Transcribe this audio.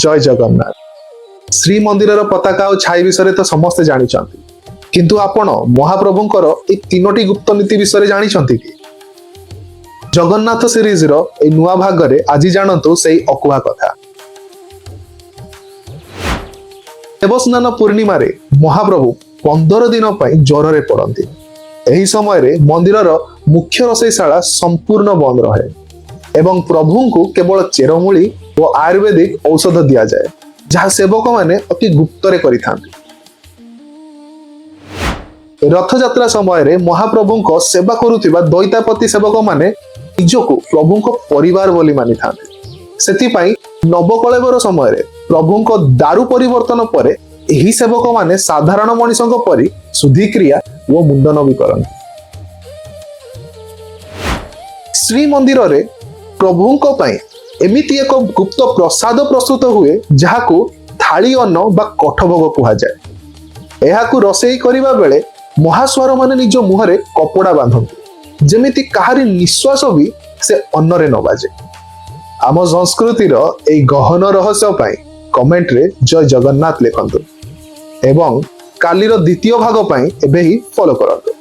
जय जगन्नाथ। श्रीमंदिर पताका और छाई विषय तो समस्ते जानी, किंतु आपण महाप्रभुंकर ए तीनोटी गुप्त नीति विषय जानी कि? जगन्नाथ सीरीज रो ए नुआ भाग रे आज जानतु से अकुहा कथा। देवस्नान पूर्णिमा रे महाप्रभु 15 दिन ज्वर रे पड़ती। एही समय रे मंदिर मुख्य रोषैशाला संपूर्ण बंद रहे एवं प्रभु को केवल चेरमूली और आयुर्वेदिक औषध दि जाए, जहाँ सेवक माने अति गुप्त करिथांती। रथयात्रा समय महाप्रभु को सेवा करुथिबा दैतापति सेवक माने निजको प्रभु को परिवार बोली मानि थांते। सेतिपाई नवकलेवर समय प्रभु को दारू परिवर्तन पर एही सेवक माने साधारण मनीषों परि शुद्धिक्रिया वो मुंडन भी करନ୍ତି। श्रीमंदिर रे प्रभु को पाई एमिति एक गुप्त प्रसाद प्रस्तुत हुए, जहाकू थाली अन्न बा कठभोग कहा जाए। एहाकू रोषेई करिबा बेले महास्वर माने निज मुहरे कपड़ा बांधନ୍ତି, जेमिति काहारी निश्वास भी से अन्नरे न बाजे। आम संस्कृतिर ए गहन रहस्य पाई कमेंट रे जय जगन्नाथ लिखंतु एवं कालीर द्वितीय भाग पाई एबे ही फॉलो करंतु।